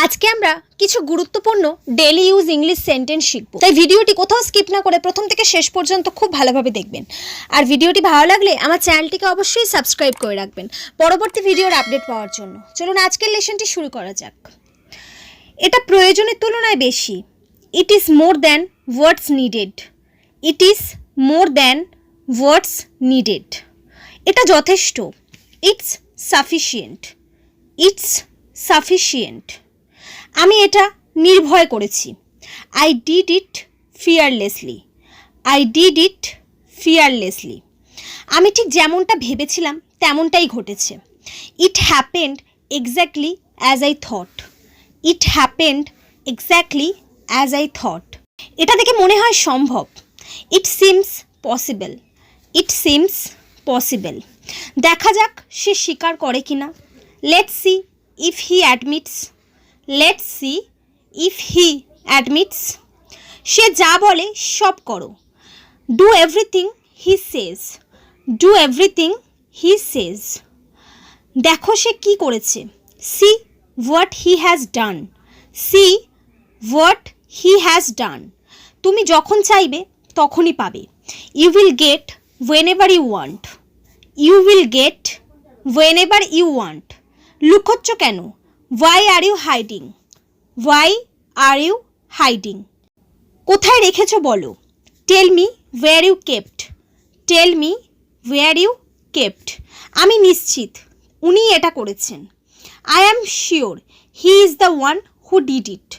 আজকে আমরা কিছু গুরুত্বপূর্ণ ডেইলি ইউজ ইংলিশ সেন্টেন্স শিখব। তাই ভিডিওটি কোথাও স্কিপ না করে প্রথম থেকে শেষ পর্যন্ত খুব ভালোভাবে দেখবেন। আর ভিডিওটি ভালো লাগলে আমার চ্যানেলটিকে অবশ্যই সাবস্ক্রাইব করে রাখবেন পরবর্তী ভিডিওর আপডেট পাওয়ার জন্য। চলুন আজকের লেসনটি শুরু করা যাক। এটা প্রয়োজনের তুলনায় বেশি। It is more than words needed. It is more than words needed. এটা যথেষ্ট। It's sufficient. It's sufficient. আমি এটা নির্ভয় করেছি। I did it fearlessly. I did it fearlessly. আমি ঠিক যেমনটা ভেবেছিলাম তেমনটাই ঘটেছে। It happened exactly as I thought. It happened exactly as I thought. এটা দেখে মনে হয় সম্ভব। It seems possible. It seems possible. দেখা যাক সে স্বীকার করে কি না। Let's see if he admits. Let's see if he admits. সে যা বলে সব করো। Do everything he says. Do everything he says. দেখো সে কি করেছে। See what he has done. See what he has done. তুমি যখন চাইবে তখনই পাবে। You will get whenever you want. You will get whenever you want. লুকোচ্ছ কেন? Why are you hiding. Why are you hiding. কোথায় রেখেছো বলো। Tell me where you kept. Tell me where you kept. আমি নিশ্চিত উনি এটা করেছেন। I am sure he is the one who did it.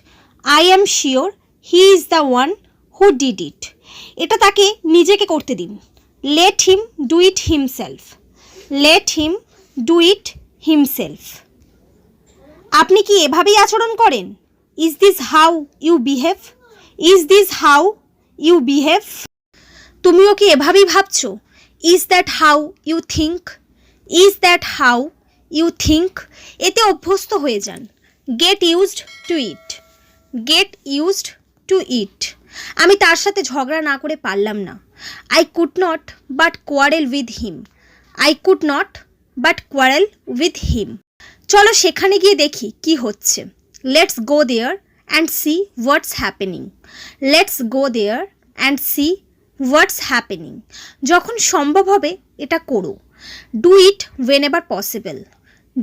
I am sure he is the one who did it. এটা তাকে নিজেকে করতে দিন। Let him do it himself. Let him do it himself. আপনি কি এভাবেই আচরণ করেন? Is this how you behave. Is this how you behave. তুমিও কি এভাবেই ভাবছো? Is that how you think. Is that how you think. এতে অভ্যস্ত হয়ে যান। Get used to it. Get used to it. আমি তার সাথে ঝগড়া না করে পারলাম না। I could not but quarrel with him. I could not but quarrel with him. চলো সেখানে গিয়ে দেখি কি হচ্ছে। Let's go there and see what's happening. Let's go there and see what's happening. যখন সম্ভব হবে এটা করো। Do it whenever possible.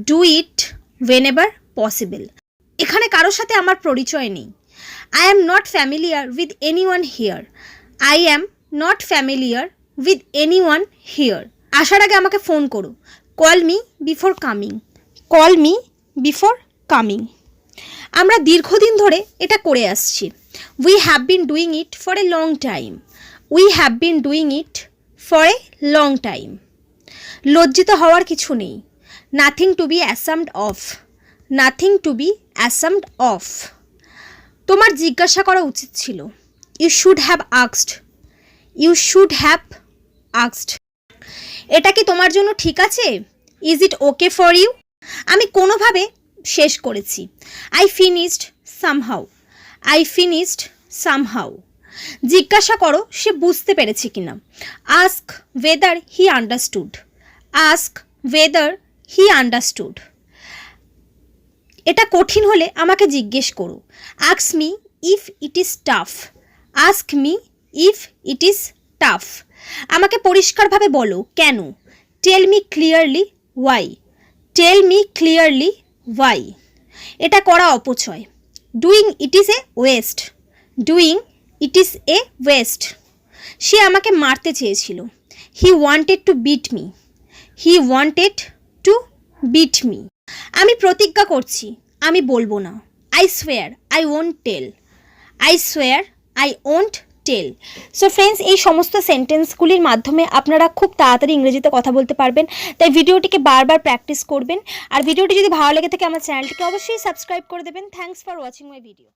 Do it whenever possible. এখানে কারোর সাথে আমার পরিচয় নেই। I am not familiar with anyone here. I am not familiar with anyone here. আসার আগে আমাকে ফোন করো। Call me before coming. Call me before coming. আমরা দীর্ঘদিন ধরে এটা করে আসছি। We have been doing it for a long time. We have been doing it for a long time. লজ্জিত হওয়ার কিছু নেই। Nothing to be ashamed of. Nothing to be ashamed of. তোমার জিজ্ঞাসা করা উচিত ছিল। You should have asked. You should have asked. এটা কি তোমার জন্য ঠিক আছে? Is it okay for you. আমি কোনোভাবে শেষ করেছি। I finished somehow. I finished somehow. জিজ্ঞাসা করো সে বুঝতে পেরেছে কিনা। Ask whether he understood. Ask whether he understood. এটা কঠিন হলে আমাকে জিজ্ঞেস করো। Ask me if it is tough. Ask me if it is tough. আমাকে পরিষ্কারভাবে বলো কেন। Tell me clearly why. Tell me clearly why. এটা করা অপচয়। Doing it is a waste. Doing it is a waste. সে আমাকে মারতে চেয়েছিল। He wanted to beat me. He wanted to beat me. আমি প্রতিজ্ঞা করছি আমি বলবো না। I swear I won't tell. I swear I won't tell. So friends, এই সমস্ত সেন্টেন্সগুলির মাধ্যমে আপনারা খুব তাড়াতাড়ি ইংরেজিতে কথা বলতে পারবেন। তাই ভিডিওটিকে বারবার প্র্যাকটিস করবেন। আর ভিডিওটি যদি ভালো লেগে থাকে আমার চ্যানেলটিকে অবশ্যই সাবস্ক্রাইব করে দেবেন। Thanks for watching my video.